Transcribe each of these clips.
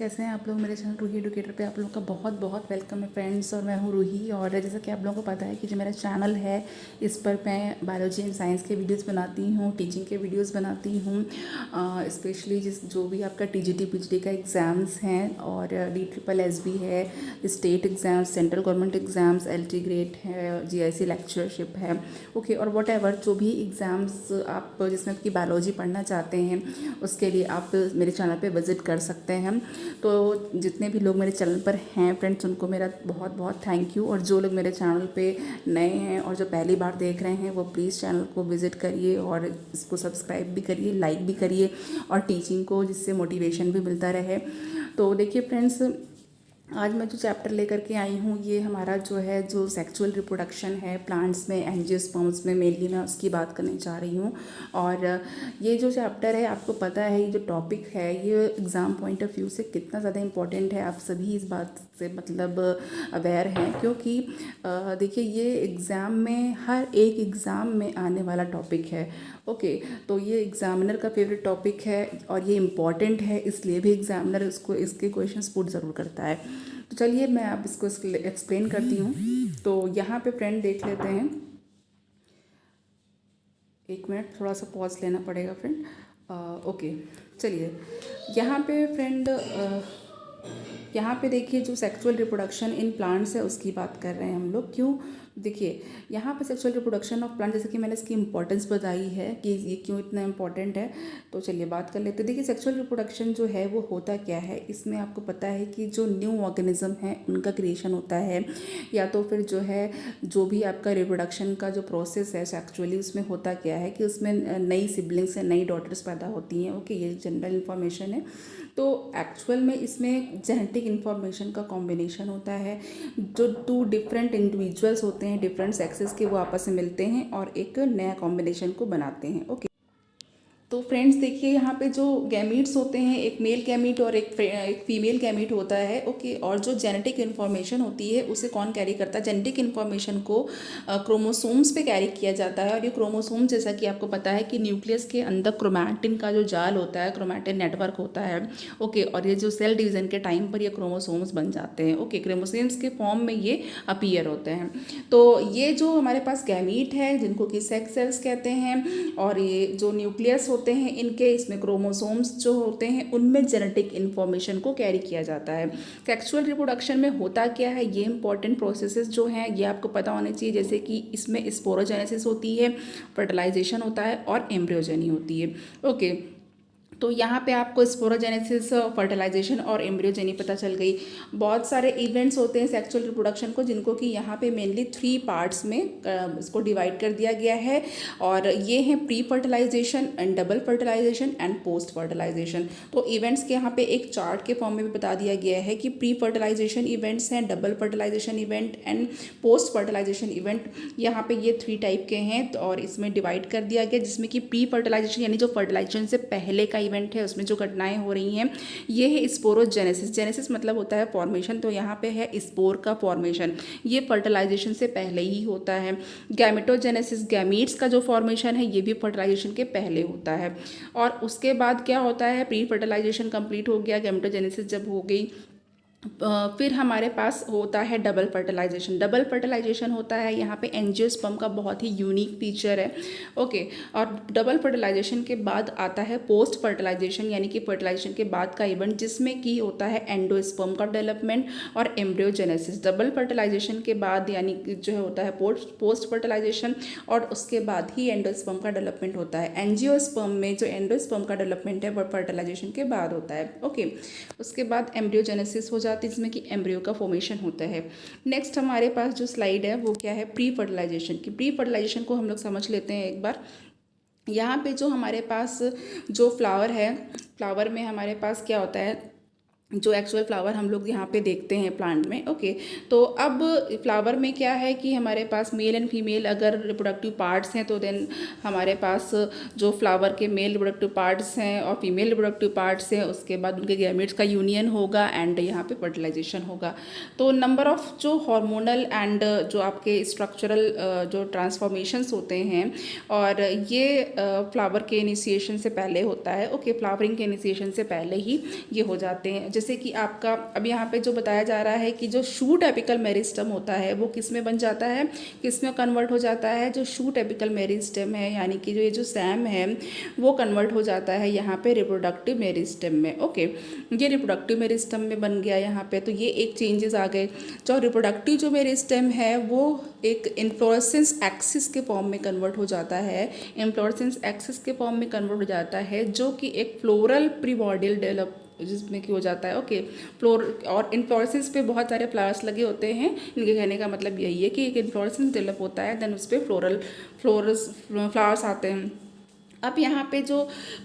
कैसे हैं आप लोग। मेरे चैनल रूही एडुकेटर पे आप लोगों का बहुत बहुत वेलकम है फ्रेंड्स। और मैं हूँ रूही। और जैसा कि आप लोगों को पता है कि जो मेरा चैनल है इस पर मैं बायोलॉजी एंड साइंस के वीडियोस बनाती हूँ, टीचिंग के वीडियोस बनाती हूँ। स्पेशली जो भी आपका टीजीटी पीजीटी का एग्ज़ाम्स हैं और DSSS है, state exams, central government exams, LT grade है, GIC लेक्चरशिप है, ओके। और वॉटेवर जो भी एग्ज़ाम्स आप जिसमें आपकी बायोलॉजी पढ़ना चाहते हैं उसके लिए आप मेरे चैनल पे विज़िट कर सकते हैं। तो जितने भी लोग मेरे चैनल पर हैं फ्रेंड्स, उनको मेरा बहुत बहुत थैंक यू। और जो लोग मेरे चैनल पे नए हैं और जो पहली बार देख रहे हैं वो प्लीज़ चैनल को विज़िट करिए और इसको सब्सक्राइब भी करिए, लाइक भी करिए और टीचिंग को जिससे मोटिवेशन भी मिलता रहे। तो देखिए फ्रेंड्स, आज मैं जो चैप्टर लेकर के आई हूँ ये हमारा जो सेक्सुअल रिप्रोडक्शन है प्लांट्स में, एंजियोस्पर्म्स में, मेनली मैं उसकी बात करने जा रही हूँ। और ये जो चैप्टर है, आपको पता है ये जो टॉपिक है ये एग्ज़ाम पॉइंट ऑफ व्यू से कितना ज़्यादा इम्पोर्टेंट है, आप सभी इस बात से मतलब अवेयर हैं। क्योंकि देखिए ये एग्ज़ाम में, हर एक एग्ज़ाम में आने वाला टॉपिक है, ओके। तो ये एग्ज़ामिनर का फेवरेट टॉपिक है और ये इम्पॉर्टेंट है, इसलिए भी एग्ज़ामिनर इसके क्वेश्चंस पुट ज़रूर करता है। तो चलिए मैं आप इसको एक्सप्लेन करती हूँ। तो यहाँ पे फ्रेंड देख लेते हैं, एक मिनट थोड़ा सा पॉज लेना पड़ेगा फ्रेंड। ओके चलिए, यहाँ पे फ्रेंड यहाँ पे देखिए जो सेक्सुअल रिप्रोडक्शन इन प्लांट्स है उसकी बात कर रहे हैं हम लोग। क्यों? देखिए यहाँ पे सेक्सुअल रिप्रोडक्शन ऑफ प्लांट, जैसे कि मैंने इसकी इंपॉर्टेंस बताई है कि ये क्यों इतना इंपॉर्टेंट है। तो चलिए बात कर लेते हैं। देखिए सेक्सुअल रिप्रोडक्शन जो है वो होता क्या है, इसमें आपको पता है कि जो न्यू ऑर्गेनिज्म है उनका क्रिएशन होता है, या तो फिर जो भी आपका रिप्रोडक्शन का जो प्रोसेस है सेक्चुअली, उसमें होता क्या है कि उसमें नई सिबलिंग्स हैं, नई डॉटर्स पैदा होती हैं, ओके। ये जनरल इन्फॉर्मेशन है। तो एक्चुअल में इसमें जेनेटिक इन्फॉर्मेशन का कॉम्बिनेशन होता है। जो टू डिफरेंट इंडिविजुअल्स होते हैं डिफरेंट सेक्सेस के, वो आपस में मिलते हैं और एक नया कॉम्बिनेशन को बनाते हैं, ओके। तो फ्रेंड्स देखिए यहाँ पे जो गैमीट्स होते हैं, एक मेल गैमीट और एक फीमेल गैमीट होता है, ओके। और जो जेनेटिक इन्फॉर्मेशन होती है उसे कौन कैरी करता है? जेनेटिक इन्फॉर्मेशन को क्रोमोसोम्स पे कैरी किया जाता है। और ये क्रोमोसोम, जैसा कि आपको पता है कि न्यूक्लियस के अंदर क्रोमैटिन का जो जाल होता है, क्रोमैटिन नेटवर्क होता है, ओके। और ये जो सेल डिवीजन के टाइम पर ये क्रोमोसोम्स बन जाते हैं, ओके। क्रोमोसोम्स के फॉर्म में ये अपीयर होते हैं। तो ये जो हमारे पास गैमीट है जिनको कि सेक्स सेल्स कहते हैं, और ये जो न्यूक्लियस होते हैं इनके, इसमें क्रोमोसोम्स जो होते हैं उनमें जेनेटिक इन्फॉर्मेशन को कैरी किया जाता है। सेक्सुअल रिप्रोडक्शन में होता क्या है, ये इंपॉर्टेंट प्रोसेसेस जो हैं ये आपको पता होने चाहिए। जैसे कि इसमें स्पोरोजेनेसिस होती है, फर्टिलाइजेशन होता है और एम्ब्रियोजेनी होती है, ओके। तो यहाँ पे आपको स्पोरोजेनेसिस, फर्टिलाइजेशन और एम्ब्रियोजेनी पता चल गई। बहुत सारे इवेंट्स होते हैं सेक्सुअल रिप्रोडक्शन को, जिनको कि यहाँ पे मेनली 3 पार्ट्स में इसको डिवाइड कर दिया गया है। और ये हैं pre fertilization and double fertilization and post fertilization. तो इवेंट्स के यहाँ पे एक चार्ट के फॉर्म में भी बता दिया गया है कि प्री फर्टिलाइजेशन इवेंट्स हैं, double fertilization event and post fertilization event. यहाँ पे ये 3 टाइप के हैं। तो और इसमें डिवाइड कर दिया गया, जिसमें कि प्री फर्टिलाइजेशन यानी जो फर्टिलाइजेशन से पहले का इवेंट है उसमें जो घटनाएं हो रही हैं ये है स्पोरोजेनेसिस। जेनेसिस मतलब होता है फॉर्मेशन, तो यहाँ पे है स्पोर का फॉर्मेशन, ये फर्टिलाइजेशन से पहले ही होता है। गैमेटोजेनेसिस, गैमीट्स का जो फॉर्मेशन है ये भी फर्टिलाइजेशन के पहले होता है। और उसके बाद क्या होता है, प्री फर्टिलाइजेशन कंप्लीट हो गया, गैमेटोजेनेसिस जब हो गई, फिर हमारे पास होता है डबल फर्टिलाइजेशन। डबल फर्टिलाइजेशन होता है यहाँ पे एंजियोस्पर्म का बहुत ही यूनिक फीचर है, ओके। और डबल फर्टिलाइजेशन के बाद आता है पोस्ट फर्टिलाइजेशन, यानी कि फर्टिलाइजेशन के बाद का इवेंट, जिसमें कि होता है एंडोस्पर्म का डेवलपमेंट और एम्ब्रियोजेनेसिस। डबल फर्टिलाइजेशन के बाद यानी कि जो होता है पोस्ट फर्टिलाइजेशन, और उसके बाद ही एंडोस्पर्म का डेवलपमेंट होता है। एंजियोस्पर्म में जो एंडोस्पर्म का डेवलपमेंट है वो फर्टिलाइजेशन के बाद होता है, ओके। उसके बाद एम्ब्रियोजेनेसिस हो जाता है, जिसमें कि एम्ब्रियो का फॉर्मेशन होता है। नेक्स्ट हमारे पास जो स्लाइड है वो क्या है, प्री फर्टिलाइजेशन की। प्री फर्टिलाइजेशन को हम लोग समझ लेते हैं एक बार। यहाँ पे जो हमारे पास जो फ्लावर है, फ्लावर में हमारे पास क्या होता है, जो एक्चुअल फ्लावर हम लोग यहाँ पे देखते हैं प्लांट में, ओके। तो अब फ्लावर में क्या है कि हमारे पास मेल एंड फीमेल अगर रिप्रोडक्टिव पार्ट्स हैं तो देन हमारे पास जो फ्लावर के मेल रिप्रोडक्टिव पार्ट्स हैं और फीमेल रिप्रोडक्टिव पार्ट्स हैं, उसके बाद उनके गैमेट्स का यूनियन होगा एंड यहाँ पे फर्टिलाइजेशन होगा। तो नंबर ऑफ जो हार्मोनल एंड जो आपके स्ट्रक्चरल जो ट्रांसफॉर्मेशंस होते हैं, और ये फ्लावर के इनिशिएशन से पहले होता है, ओके। फ्लावरिंग के इनिशिएशन से पहले ही ये हो जाते हैं। जैसे कि आपका अब यहाँ पे जो बताया जा रहा है कि जो शूट एपिकल मेरिस्टम होता है वो किस में बन जाता है, किस में कन्वर्ट हो जाता है, जो शूट एपिकल मेरिस्टम है यानी कि जो ये जो सैम है वो कन्वर्ट हो जाता है यहाँ पे रिप्रोडक्टिव मेरिस्टम में। ओके, ये रिप्रोडक्टिव मेरिस्टम में बन गया यहाँ पे, तो ये एक चेंजेस आ गए। जो रिप्रोडक्टिव जो मेरिस्टम है वो एक इन्फ्लोरेसेंस एक्सिस के फॉर्म में कन्वर्ट हो जाता है, इन्फ्लोरेसेंस एक्सिस के फॉर्म में कन्वर्ट हो जाता है, जो कि एक फ्लोरल प्रीमॉर्डियल डेवलप जिसमें कि हो जाता है। ओके, फ्लोर और इन्फ्लोरेसेंस पे बहुत सारे फ्लावर्स लगे होते हैं, इनके कहने का मतलब यही है कि एक इन्फ्लोरेसेंस डेवलप होता है, देन उस पर फ्लावर्स आते हैं। अब यहाँ पे जो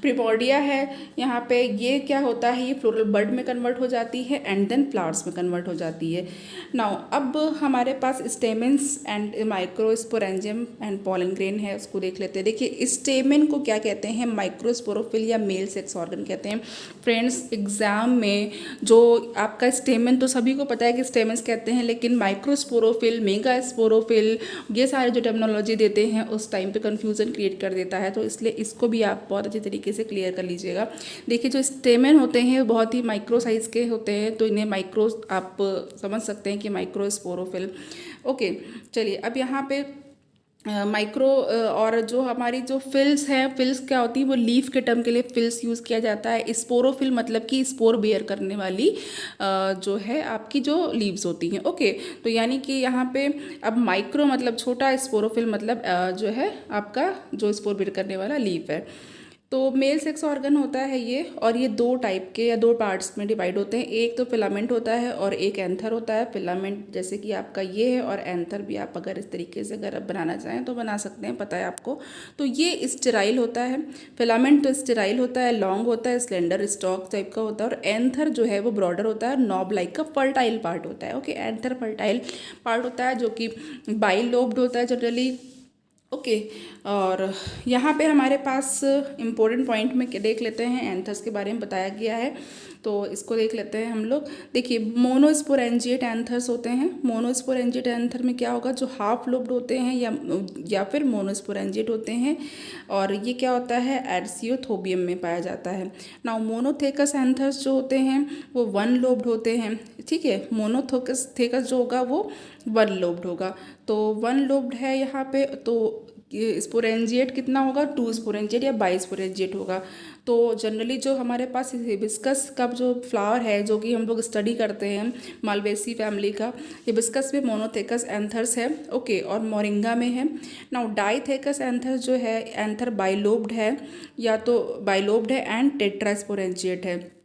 प्रिमोर्डिया है यहाँ पे ये क्या होता है, ये फ्लोरल बड में कन्वर्ट हो जाती है एंड देन फ्लावर्स में कन्वर्ट हो जाती है। नाउ अब हमारे पास stamens and microsporangium and pollen grain है, उसको देख लेते हैं। देखिए स्टेमेन को क्या कहते हैं, माइक्रोस्पोरोफिल या मेल सेक्स ऑर्गन कहते हैं। फ्रेंड्स एग्जाम में जो आपका स्टेमेन तो सभी को पता है कि स्टेमेंस कहते हैं, लेकिन माइक्रोस्पोरोफिल, मेगा स्पोरोफिल, ये सारे जो टर्मिनोलॉजी देते हैं उस टाइम पे कंफ्यूजन क्रिएट कर देता है, तो इसलिए इसको भी आप बहुत अच्छे तरीके से क्लियर कर लीजिएगा। देखिए जो स्टेमेन होते हैं बहुत ही माइक्रो साइज के होते हैं, तो इन्हें माइक्रो आप समझ सकते हैं कि माइक्रोस्पोरोफिल। ओके, चलिए अब यहाँ पे माइक्रो और जो हमारी जो फिल्स हैं, फिल्स क्या होती है, वो लीफ के टर्म के लिए फिल्स यूज़ किया जाता है। स्पोरोफिल मतलब कि स्पोर बेयर करने वाली जो है आपकी जो लीव्स होती हैं। ओके, तो यानी कि यहाँ पे अब माइक्रो मतलब छोटा, स्पोरोफिल मतलब जो है आपका जो स्पोर बेयर करने वाला लीफ है। तो मेल सेक्स ऑर्गन होता है ये, और ये दो टाइप के या दो पार्ट्स में डिवाइड होते हैं। एक तो फिलामेंट होता है और एक एंथर होता है। फिलामेंट जैसे कि आपका ये है, और एंथर भी आप अगर इस तरीके से अगर आप बनाना चाहें तो बना सकते हैं, पता है आपको। तो ये स्टेराइल होता है, फिलामेंट तो स्टेराइल होता है, लॉन्ग होता है, स्लेंडर स्टॉक टाइप का होता है, और एंथर जो है वो ब्रॉडर होता है, नॉब लाइक का फर्टाइल पार्ट होता है। ओके, एंथर फर्टाइल पार्ट होता है जो कि बाई लोब्ड होता है जनरली। ओके, और यहाँ पे हमारे पास इम्पोर्टेंट पॉइंट में देख लेते हैं, एंथर्स के बारे में बताया गया है, तो इसको देख लेते हैं हम लोग। देखिए मोनोस्पोरेंजिएट एंथर्स होते हैं। मोनोस्पोरेंजिएट एंथर में क्या होगा, जो हाफ लोब्ड होते हैं या फिर मोनोस्पोरेंजिएट होते हैं, और ये क्या होता है, एर्सियोथोबियम में पाया जाता है। नाउ मोनोथेकस एंथर्स जो होते हैं वो वन लोब्ड होते हैं, ठीक है। मोनोथेकस जो होगा वो वन लोब्ड होगा, तो वन लोब्ड है यहाँ पे, तो स्पोरेंजिएट कितना होगा, टू स्पोरेंजिएट या बाई स्पोरेंजिएट होगा। तो जनरली जो हमारे पास हिबिस्कस का जो फ्लावर है जो कि हम लोग स्टडी करते हैं मालवेसी फैमिली का, हिबिस्कस में मोनोथेकस एंथर्स है। ओके, और मोरिंगा में है। नाउ डाइथेकस एंथर्स जो है, एंथर बाइलोब्ड है, या तो बाइलोब्ड है एंड टेट्रास्पोरेंजिएट है,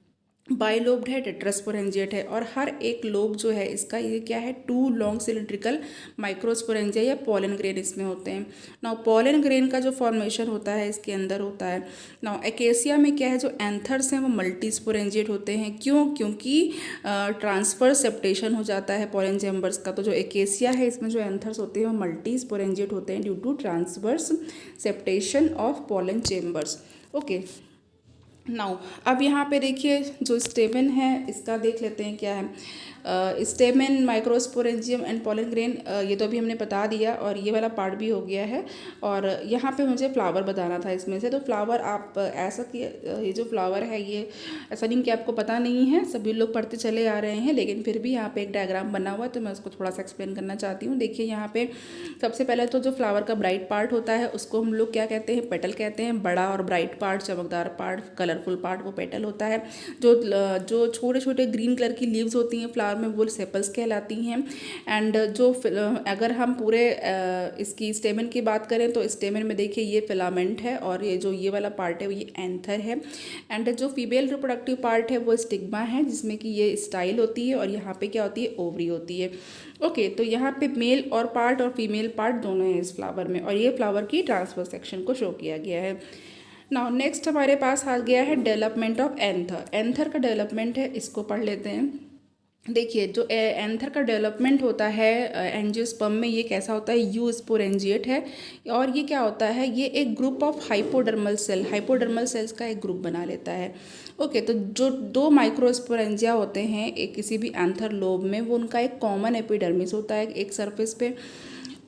बाइलोब्ड है, टेट्रास्पोरेंजिएट है, और हर एक लोब जो है इसका ये क्या है, टू लॉन्ग सिलिंड्रिकल माइक्रोस्पोरेंजिया या पॉलन ग्रेन इसमें होते हैं। नाउ पॉलन ग्रेन का जो फॉर्मेशन होता है इसके अंदर होता है। नाउ एकेसिया में क्या है, जो एंथर्स हैं वो मल्टी स्पोरेंजिएट होते हैं। क्यों, क्योंकि ट्रांसफर सेप्टेशन हो जाता है पॉलन चैम्बर्स का। तो जो एकेसिया है इसमें जो एंथर्स होते हैं वो मल्टी स्पोरेंजिएट होते हैं due to transverse septation of pollen chambers. Okay, now अब यहाँ पे देखिए जो स्टेमेन है इसका देख लेते हैं क्या है। Stamen, microsporangium and pollen grain, ये तो अभी हमने बता दिया, और ये वाला पार्ट भी हो गया है। और यहाँ पे मुझे फ्लावर बताना था इसमें से, तो फ्लावर आप ऐसा कि ये जो फ्लावर है ये ऐसा नहीं कि आपको पता नहीं है, सभी लोग पढ़ते चले आ रहे हैं, लेकिन फिर भी यहाँ पे एक डायग्राम बना हुआ है तो मैं उसको थोड़ा सा एक्सप्लेन करना चाहती हूँ। देखिए यहाँ पे सबसे पहले तो जो फ्लावर का ब्राइट पार्ट होता है उसको हम लोग क्या कहते हैं, पेटल कहते हैं। बड़ा और ब्राइट पार्ट, चमकदार पार्ट, कलरफुल पार्ट वो पेटल होता है। जो छोटे छोटे ग्रीन कलर की लीव्स होती हैं फ्लावर में वो सेपल्स कहलाती हैं। एंड जो अगर हम पूरे इसकी स्टेमन की बात करें तो स्टेमन में देखिए ये फिलामेंट है, और ये जो ये वाला पार्ट है ये एंथर है। एंड जो फीमेल रिप्रोडक्टिव पार्ट है वो स्टिग्मा है, जिसमें कि ये स्टाइल होती है, और यहाँ पे क्या होती है, ओवरी होती है। ओके, तो यहाँ पे मेल और पार्ट और फीमेल पार्ट दोनों हैं इस फ्लावर में, और ये फ्लावर की ट्रांसफर सेक्शन को शो किया गया है। नाउ नेक्स्ट हमारे पास आ गया है डेवलपमेंट ऑफ एंथर। एंथर का डेवलपमेंट है, इसको पढ़ लेते हैं। देखिए जो एंथर का डेवलपमेंट होता है एंजियोस्पर्म में, ये कैसा होता है, यू स्पोरेंजिएट है, और ये क्या होता है, ये एक ग्रुप ऑफ हाइपोडर्मल सेल्स का एक ग्रुप बना लेता है। ओके, तो जो दो माइक्रोस्पोरेंजिया होते हैं एक किसी भी एंथर लोब में, वो उनका एक कॉमन एपिडर्मिस होता है एक सरफेस पे,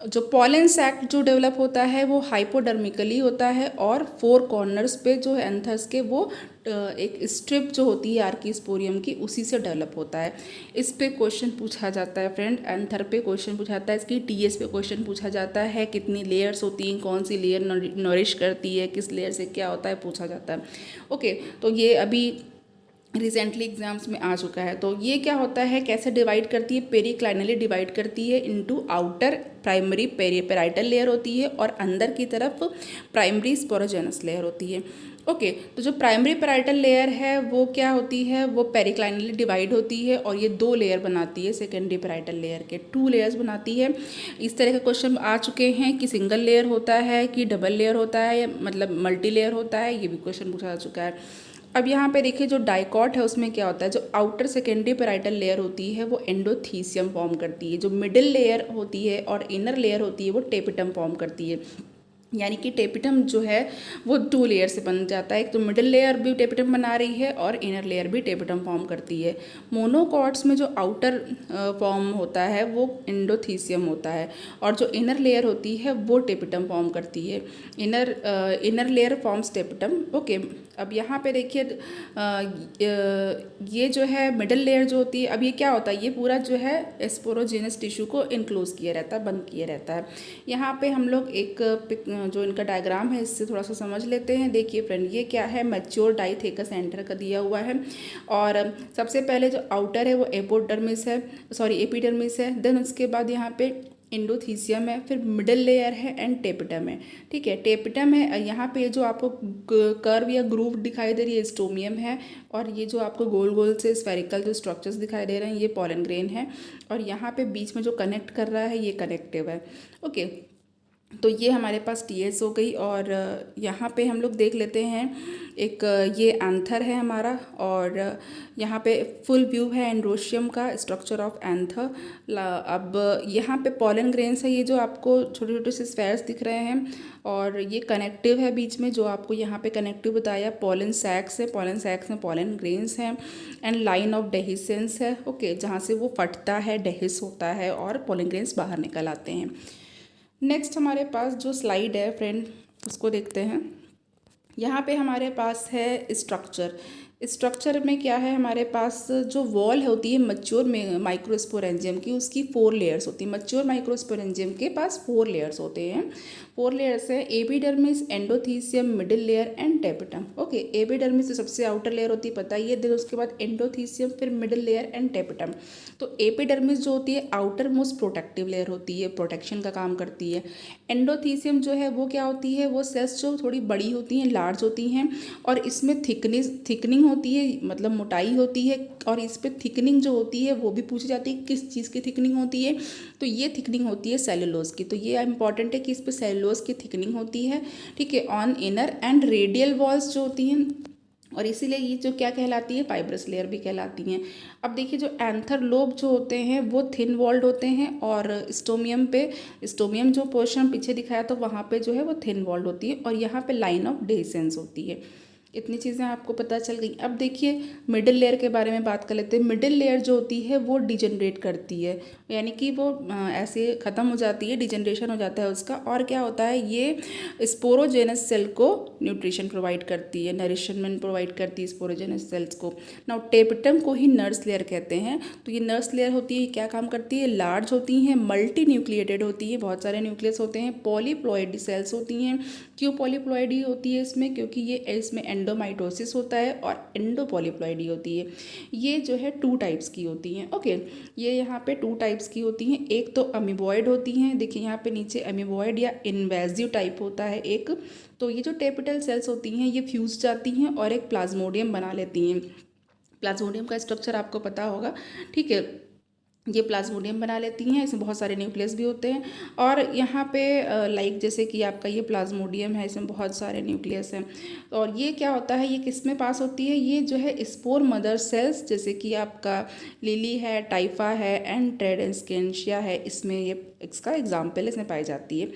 जो पॉलन सैक जो डेवलप होता है वो हाइपोडर्मिकली होता है, और 4 कॉर्नर्स पे जो है एंथर्स के वो एक स्ट्रिप जो होती है आर्किस्पोरियम की उसी से डेवलप होता है। इस पे क्वेश्चन पूछा जाता है फ्रेंड, एंथर पे क्वेश्चन पूछा जाता है, इसकी टीएस पे क्वेश्चन पूछा जाता है, कितनी लेयर्स होती हैं, कौन सी लेयर नरिश करती है, किस लेयर से क्या होता है, पूछा जाता है। ओके, तो ये अभी रिसेंटली एग्जाम्स में आ चुका है। तो ये क्या होता है, कैसे डिवाइड करती है, पेरिक्लाइनली डिवाइड करती है into outer primary parietal layer होती है और अंदर की तरफ प्राइमरी स्पोरोजेनस लेयर होती है। ओके, तो जो प्राइमरी पेराइटल लेयर है वो क्या होती है, वो पेरिक्लाइनली डिवाइड होती है और ये 2 लेयर बनाती है, सेकेंडरी पेराइटल लेयर के 2 लेयर्स बनाती है। इस तरह के क्वेश्चन आ चुके हैं कि सिंगल लेयर होता है कि डबल लेयर होता है, मतलब मल्टी लेयर होता है, ये भी क्वेश्चन पूछा जा चुका है। अब यहाँ पे देखिए जो डाइकॉट है उसमें क्या होता है, जो आउटर सेकेंडरी पेराइटल लेयर होती है वो एंडोथीसियम फॉर्म करती है, जो मिडिल लेयर होती है और इनर लेयर होती है वो टेपिटम फॉर्म करती है। यानी कि टेपिटम जो है वो 2 लेयर से बन जाता है, एक तो मिडिल लेयर भी टेपिटम बना रही है और इनर लेयर भी टेपिटम फॉर्म करती है। मोनोकॉट्स में जो आउटर फॉर्म होता है वो एंडोथीसियम होता है और जो इनर लेयर होती है वो टेपिटम फॉर्म करती है। Inner layer forms tapetum. Okay, अब यहाँ पे देखिए ये जो है मिडिल लेयर जो होती है, अब ये क्या होता है, ये पूरा जो है स्पोरोजेनस टिश्यू को इनक्लोज किया रहता है, बंद किया रहता है। यहाँ पे हम लोग एक जो इनका डायग्राम है इससे थोड़ा सा समझ लेते हैं। देखिए फ्रेंड, ये क्या है, मैच्योर डाइथेकस एंटर का दिया हुआ है और सबसे पहले जो आउटर है वो एपिडर्मिस है, देन उसके बाद यहाँ पे एंडोथीसियम है, फिर मिडिल लेयर है एंड टेपिटम है। ठीक है, टेपिटम है, यहाँ पे जो आपको कर्व या ग्रूव दिखाई दे रही है स्टोमियम है, और ये जो आपको गोल गोल से स्फेरिकल जो स्ट्रक्चर्स दिखाई दे रहे हैं ये पॉलन ग्रेन है, और यहाँ पे बीच में जो कनेक्ट कर रहा है ये कनेक्टिव है। ओके, तो ये हमारे पास टीएस हो गई। और यहाँ पे हम लोग देख लेते हैं एक ये एंथर है हमारा, और यहाँ पे फुल व्यू है एंड्रोशियम का, स्ट्रक्चर ऑफ एंथर। अब यहाँ पे पॉलन ग्रेन्स है, ये जो आपको छोटे छोटे से स्फेयर्स दिख रहे हैं, और ये कनेक्टिव है बीच में, जो आपको यहाँ पे कनेक्टिव बताया। पॉलन सैक्स है, पॉलन सैक्स में पॉलन ग्रेन्स हैं, एंड लाइन ऑफ डेहिसेंस है। ओके, जहाँ से वो फटता है, डेहिस होता है और पॉलन ग्रेन्स बाहर निकल आते हैं। नेक्स्ट हमारे पास जो स्लाइड है फ्रेंड उसको देखते हैं। यहाँ पे हमारे पास है स्ट्रक्चर में क्या है, हमारे पास जो वॉल होती है मैच्योर माइक्रोस्पोरेंजियम की, उसकी 4 लेयर्स होती है। मैच्योर माइक्रोस्पोरेंजियम के पास 4 लेयर्स होते हैं। 4 लेयर्स है, epidermis, endothecium, middle layer and tapetum. Okay, epidermis तो सबसे आउटर लेयर होती है, पता ही है, देन उसके बाद एंडोथीसियम, फिर मिडिल लेयर एंड टेपिटम। तो एपिडर्मिस जो होती है आउटर मोस्ट प्रोटेक्टिव लेयर होती है, प्रोटेक्शन का काम करती है। एंडोथीसियम जो है वो क्या होती है, वो सेल्स जो थोड़ी बड़ी होती हैं, लार्ज होती हैं, और इसमें थिकनिंग होती है, मतलब मोटाई होती है, और इस पर थिकनिंग जो होती है वो भी पूछी जाती है, किस चीज़ की थिकनिंग होती है, तो ये थिकनिंग होती है सेलुलोज की। तो ये इंपॉर्टेंट है कि इस पर सेलुलोज की थिकनिंग होती है। ठीक है, on inner and radial walls जो होती हैं, और इसीलिए ये जो क्या कहलाती है, फाइब्रस लेयर भी कहलाती हैं। अब देखिए जो एंथर लोब जो होते हैं वो थिन वॉल्ड होते हैं, और स्टोमियम जो पोर्शन पीछे दिखाया तो वहाँ पे जो है वो थिन वॉल्ड होती है, और यहाँ पे लाइन ऑफ डेहिसेंस होती है। इतनी चीज़ें आपको पता चल गई। अब देखिए मिडिल लेयर के बारे में बात कर लेते हैं। मिडिल लेयर जो होती है वो डिजनरेट करती है, यानी कि वो ऐसे ख़त्म हो जाती है, डिजनरेशन हो जाता है उसका, और क्या होता है, ये स्पोरोजेनस सेल को न्यूट्रिशन प्रोवाइड करती है, नरिशमेंट प्रोवाइड करती है स्पोरोजेनस सेल्स को। नाउ टेपिटम को ही नर्स लेयर कहते हैं। तो ये नर्स लेयर होती है, क्या काम करती है, लार्ज होती हैं, मल्टी न्यूक्लिएटेड होती है, बहुत सारे न्यूक्लियस होते हैं, पॉलीप्लॉइडी सेल्स होती हैं। क्यों पॉलीप्लॉइडी होती है इसमें, क्योंकि ये इसमें एंडोमाइटोसिस होता है और एंडोपॉलीप्लॉइडी होती है। ये जो है 2 टाइप्स की होती हैं। ओके, ये यहाँ पे 2 टाइप्स की होती हैं। एक तो अमीबॉइड होती हैं, देखिए यहाँ पे नीचे अमीबॉइड या इन्वेजिव टाइप होता है एक। तो ये जो टेपिटल सेल्स होती हैं ये फ्यूज जाती हैं और एक प्लाज्मोडियम बना लेती हैं। प्लाज्मोडियम का स्ट्रक्चर आपको पता होगा। ठीक है, ये प्लाज्मोडियम बना लेती हैं, इसमें बहुत सारे न्यूक्लियस भी होते हैं, और यहाँ पे लाइक जैसे कि आपका ये प्लाज्मोडियम है, इसमें बहुत सारे न्यूक्लियस हैं। और ये क्या होता है, ये किस में पास होती है, ये जो है स्पोर मदर सेल्स, जैसे कि आपका लिली है, टाइफा है एंड ट्रेडेंस्केंशिया है, इसमें ये इसका एग्जाम्पल इसमें पाई जाती है।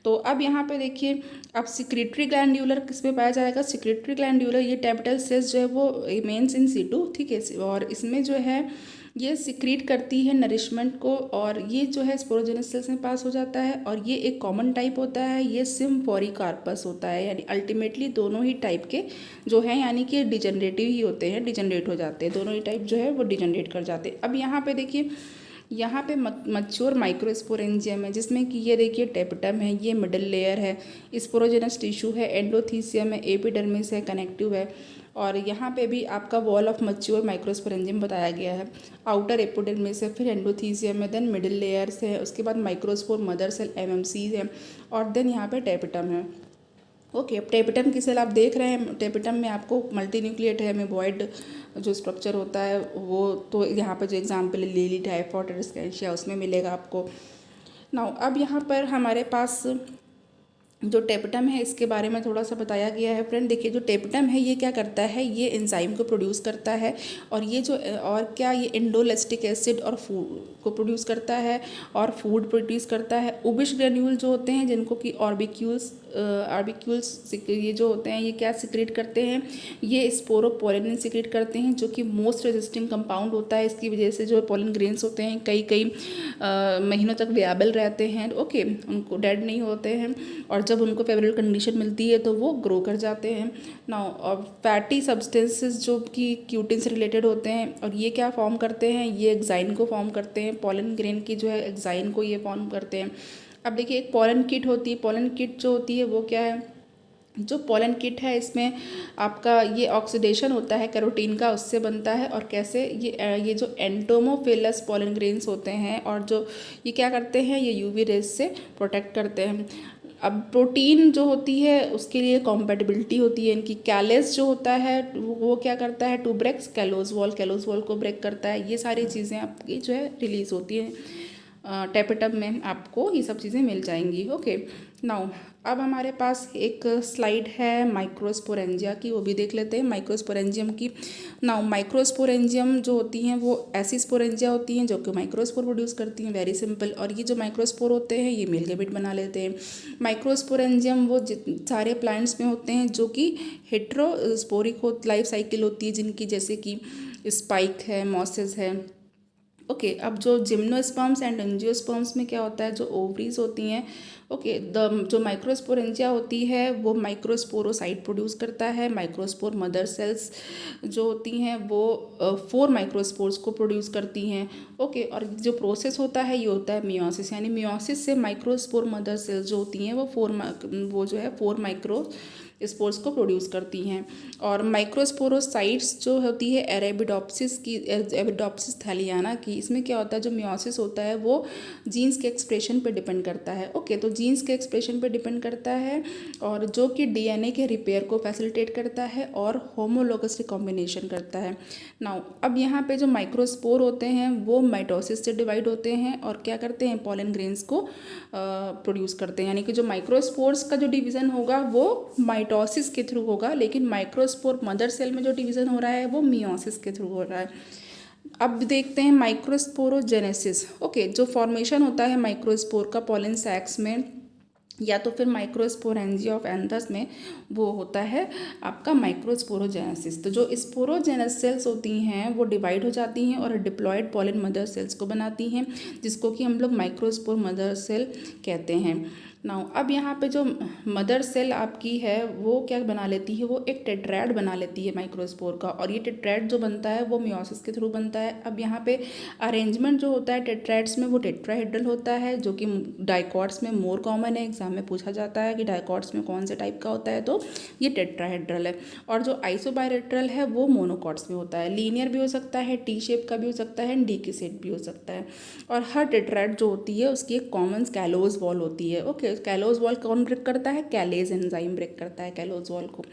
तो अब यहाँ पे देखिए, अब सिक्रेटरी ग्लैंड्यूलर किस में पाया जाएगा, सिक्रेटरी ग्लैंड्यूलर ये टेपिटल सेल्स जो है वो मेन्स इन सीटू। ठीक है, और इसमें जो है ये सिक्रीट करती है नरिशमेंट को, और ये जो है स्पोरोजेनस सेल्स में पास हो जाता है। और ये एक कॉमन टाइप होता है, ये सिम्फोरिकार्पस होता है। यानी अल्टीमेटली दोनों ही टाइप के जो हैं यानी कि डिजनरेटिव ही होते हैं, डिजनरेट हो जाते हैं, दोनों ही टाइप जो है वो डिजनरेट कर जाते हैं। अब यहाँ पे देखिए, यहाँ पे मच्योर माइक्रोस्पोरेंजियम है, जिसमें कि ये देखिए टेपिटम है, ये मिडल लेयर है, स्पोरोजेनस टिश्यू है, एंडोथीसियम है, एपिडर्मिस है, कनेक्टिव है। और यहाँ पे भी आपका वॉल ऑफ मच्योर माइक्रोस्पोरेंजियम बताया गया है। आउटर एपिडर्मिस है, फिर एंडोथीसियम है, देन मिडिल लेयर्स है, उसके बाद माइक्रोस्पोर मदर सेल एमएमसीज है, और देन यहाँ पे टेपिटम है। ओके, अब टेपिटम की सेल आप देख रहे हैं, टेपिटम में आपको मल्टी न्यूक्लिएट है, एमीबॉयड जो स्ट्रक्चर होता है वो तो यहाँ पे जो एग्जांपल है लिली टाइफॉइड एस्केंशिया उसमें मिलेगा आपको। नाउ अब यहाँ पर हमारे पास जो टेपिटम है इसके बारे में थोड़ा सा बताया गया है फ्रेंड। देखिए, जो टेपिटम है ये क्या करता है, ये एंजाइम को प्रोड्यूस करता है, और ये जो और क्या ये इंडोलेस्टिक एसिड और फूड को प्रोड्यूस करता है, और फूड प्रोड्यूस करता है। उबिश ग्रेन्यूल जो होते हैं, जिनको कि ऑर्बिक्यूल्स ये जो होते हैं ये क्या सिक्रेट करते हैं, ये स्पोरोपोलिन सिक्रेट करते हैं, जो कि मोस्ट रेजिस्टिंग कंपाउंड होता है। इसकी वजह से जो पोलन ग्रेन्स होते हैं कई महीनों तक वेबल रहते हैं, ओके, उनको डेड नहीं होते हैं, और जब उनको फेवरेबल कंडीशन मिलती है तो वो ग्रो कर जाते हैं। नाउ और फैटी सब्सटेंसेस जो कि क्यूटिन से रिलेटेड होते हैं, और ये क्या फॉर्म करते हैं, ये एक्साइन को फॉर्म करते हैं। पोलन ग्रेन की जो है एक्साइन को ये फॉर्म करते हैं। अब देखिए, एक पोलन किट होती है। पोलन किट जो होती है वो क्या है, जो पोलन किट है इसमें आपका ये ऑक्सीडेशन होता है कैरोटीन का, उससे बनता है। और कैसे, ये जो एंटोमोफिलस पोलन ग्रेन्स होते हैं, और जो ये क्या करते हैं, ये यूवी रेज से प्रोटेक्ट करते हैं। अब प्रोटीन जो होती है उसके लिए कॉम्पेटिबिलिटी होती है इनकी। कैलेस जो होता है वो क्या करता है, टू ब्रेक्स कैलोज वॉल को ब्रेक करता है। ये सारी चीज़ें आपकी जो है रिलीज होती हैं टेपिटम में, आपको ये सब चीज़ें मिल जाएंगी। ओके, नाउ अब हमारे पास एक स्लाइड है माइक्रोस्पोरेंजिया की, वो भी देख लेते हैं माइक्रोस्पोरेंजियम की। नाउ माइक्रोस्पोरेंजियम जो होती हैं वो ऐसी स्पोरेंजिया होती हैं जो कि माइक्रोस्पोर प्रोड्यूस करती हैं, वेरी सिंपल। और ये जो माइक्रोस्पोर होते हैं ये मेल गैमेट बना लेते हैं। माइक्रोस्पोरेंजियम वो सारे प्लांट्स में होते हैं जो कि हेट्रोस्पोरिक लाइफ साइकिल होती है जिनकी, जैसे कि स्पाइक है, मॉसेस है। ओके, अब जो जिम्नोस्पर्म्स एंड एंजियोस्पर्म्स में क्या होता है, जो ओवरीज होती हैं, ओके, जो माइक्रोस्पोरेंजिया होती है वो माइक्रोस्पोरोसाइट प्रोड्यूस करता है। माइक्रोस्पोर मदर सेल्स जो होती हैं वो 4 माइक्रोस्पोर्स को प्रोड्यूस करती हैं। ओके, और जो प्रोसेस होता है ये होता है मियोसिस, यानी मियोसिस से माइक्रोस्पोर मदर सेल्स जो होती हैं वो 4 माइक्रो स्पोर्स को प्रोड्यूस करती हैं। और माइक्रोस्पोरोसाइट्स जो होती है एराबिडोप्सिस थैलियाना की, इसमें क्या होता है, जो मियोसिस होता है वो जीन्स के एक्सप्रेशन पे डिपेंड करता है। ओके, तो जीन्स के एक्सप्रेशन पे डिपेंड करता है, और जो कि डीएनए के रिपेयर को फैसिलिटेट करता है और होमोलोगस रिकॉम्बिनेशन करता है। नाउ अब यहाँ पे जो माइक्रोस्पोर होते हैं वो माइटोसिस से डिवाइड होते हैं और क्या करते हैं, पोलन ग्रेन्स को प्रोड्यूस करते हैं। यानी कि जो माइक्रोस्पोर्स का जो डिवीज़न होगा वो माइटोसिस के थ्रू होगा, लेकिन माइक्रोस्पोर मदर सेल में जो डिवीज़न हो रहा है वो मियोसिस के थ्रू हो रहा है। अब देखते हैं माइक्रोस्पोरोजेनेसिस। ओके, जो फॉर्मेशन होता है माइक्रोस्पोर का पोलन सैक्स में या तो फिर माइक्रोस्पोरेंजिया ऑफ एंथस में, वो होता है आपका माइक्रोस्पोरोजेनेसिस। तो जो स्पोरोजेनस सेल्स होती हैं वो डिवाइड हो जाती हैं और डिप्लॉयड पोलन मदर सेल्स को बनाती हैं, जिसको कि हम लोग माइक्रोस्पोर मदर सेल कहते हैं। नाउ अब यहाँ पे जो मदर सेल आपकी है वो क्या बना लेती है, वो एक टेट्राएड बना लेती है माइक्रोस्पोर का, और ये टेट्राएड जो बनता है वो मियोसिस के थ्रू बनता है। अब यहाँ पे अरेंजमेंट जो होता है टेट्राएड्स में वो टेट्राहेड्रल होता है, जो कि डाइकॉट्स में मोर कॉमन है। एग्जाम में पूछा जाता है कि डाइकॉट्स में कौन से टाइप का होता है, तो ये टेट्राहेड्रल है। और जो आइसोबायलेटरल है वो मोनोकॉट्स में होता है। लीनियर भी हो सकता है, टी शेप का भी हो सकता है, डी की शेप भी हो सकता है। और हर टेट्राएड जो होती है उसकी एक कॉमन कैलोज वॉल होती है। ओके, कैलोज वॉल कौन ब्रेक करता है, कैलेज एंजाइम ब्रेक करता है कैलोज वॉल को।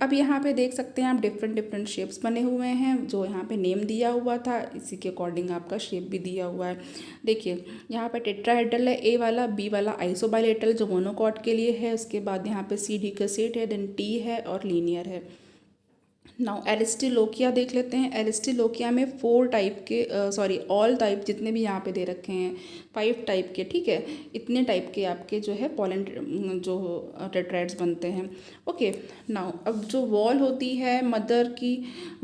अब यहाँ पे देख सकते हैं आप डिफरेंट शेप्स बने हुए हैं, जो यहाँ पे नेम दिया हुआ था इसी के अकॉर्डिंग आपका शेप भी दिया हुआ है। देखिए, यहाँ पे टेट्राहेड्रल है, ए वाला, बी वाला आइसोबायलेटरल जो मोनोकॉट के लिए है, उसके बाद यहाँ पे सी डी का सेट है, देन टी है और लीनियर है। नाउ एरिस्टिलोकिया देख लेते हैं। एरिस्टिलोकिया में 4 टाइप के ऑल टाइप जितने भी यहाँ पे दे रखे हैं 5 टाइप के, ठीक है, इतने टाइप के आपके जो है पॉलन जो टेट्राइड्स बनते हैं। ओके, नाउ अब जो वॉल होती है मदर की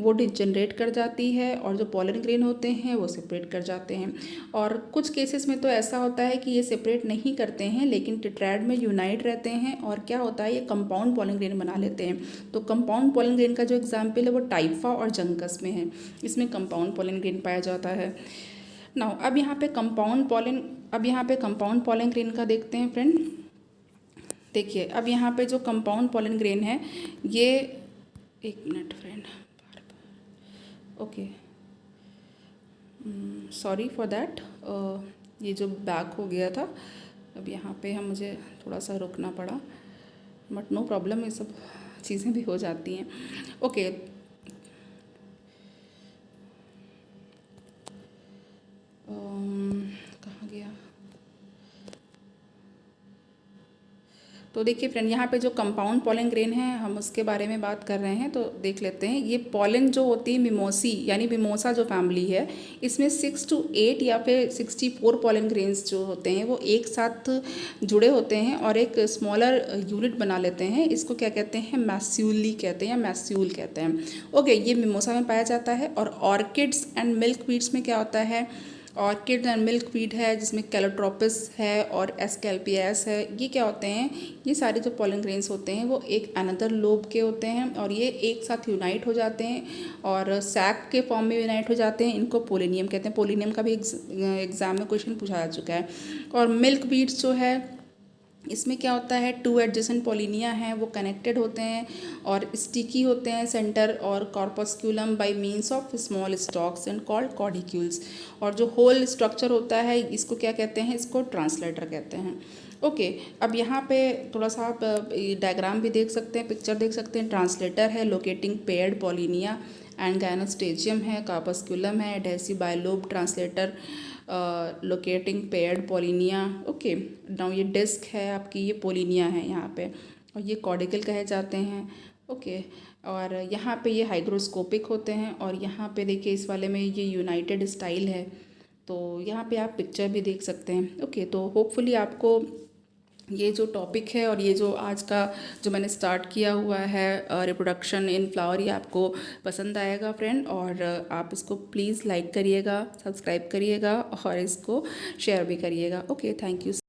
वो डिजनरेट कर जाती है और जो पॉलन ग्रेन होते हैं वो सेपरेट कर जाते हैं। और कुछ केसेस में तो ऐसा होता है कि ये सेपरेट नहीं करते हैं लेकिन टेट्राइड में यूनाइट रहते हैं और क्या होता है ये कंपाउंड पॉलन ग्रेन बना लेते हैं। तो कंपाउंड पॉलन ग्रेन का जो एग्जाम्पल है वो टाइफा और जंकस में है, इसमें कंपाउंड पॉलन ग्रेन पाया जाता है। नाउ अब यहाँ पे कंपाउंड पॉलन ग्रेन का देखते हैं फ्रेंड। देखिए अब यहाँ पे जो कंपाउंड पॉलन ग्रेन है ये, एक minute friend, okay sorry for that, ये जो बैक हो गया था, अब यहाँ पे हम मुझे थोड़ा सा रुकना पड़ा, बट नो प्रॉब्लम, ये सब चीज़ें भी हो जाती हैं। ओके, कहाँ गया, तो देखिए फ्रेंड यहाँ पे जो कंपाउंड पॉलन ग्रेन है हम उसके बारे में बात कर रहे हैं, तो देख लेते हैं। ये पॉलन जो होती है मिमोसी यानी मिमोसा जो फैमिली है इसमें 6 to 8 या फिर 64 पॉलन ग्रेन्स जो होते हैं वो एक साथ जुड़े होते हैं और एक स्मॉलर यूनिट बना लेते हैं। इसको क्या कहते हैं, मैस्यूली कहते हैं या मैस्यूल कहते हैं। ओके, ये मिमोसा में पाया जाता है। और ऑर्किड्स एंड मिल्कवीड्स में क्या होता है, ऑर्किड एंड मिल्कवीड है जिसमें कैलोट्रोपिस है और एस्केल्पियास है, ये क्या होते हैं, ये सारे जो पॉलन ग्रेन्स होते हैं वो एक अनदर लोब के होते हैं और ये एक साथ यूनाइट हो जाते हैं और सैक के फॉर्म में यूनाइट हो जाते हैं। इनको पोलिनियम कहते हैं। पोलिनियम का भी एग्जाम में क्वेश्चन पूछा जा चुका है। और मिल्क बीड्स जो है इसमें क्या होता है, 2 एडजेसेंट पॉलिनिया हैं वो कनेक्टेड होते हैं और स्टिकी होते हैं सेंटर और corpusculum by means of small stalks and called caudicles. और जो होल स्ट्रक्चर होता है इसको क्या कहते हैं, इसको ट्रांसलेटर कहते हैं। ओके, अब यहाँ पे थोड़ा सा आप डायग्राम भी देख सकते हैं, पिक्चर देख सकते हैं। ट्रांसलेटर है locating paired pollinia and gynostegium है, कार्पस्क्यूलम है, adhesive bilobe translator locating paired pollinia. Okay, now ये डिस्क है आपकी, ये पोलिनिया है यहाँ पे और ये कॉर्डिकल कहे जाते हैं। ओके, और यहाँ पे ये हाइग्रोस्कोपिक होते हैं और यहाँ पे देखिए इस वाले में ये यूनाइटेड स्टाइल है, तो यहाँ पे आप पिक्चर भी देख सकते हैं। ओके, तो होपफुली आपको ये जो टॉपिक है और ये जो आज का जो मैंने स्टार्ट किया हुआ है रिप्रोडक्शन इन फ्लावर, ये आपको पसंद आएगा फ्रेंड। और आप इसको प्लीज़ लाइक करिएगा, सब्सक्राइब करिएगा और इसको शेयर भी करिएगा। Okay, thank you.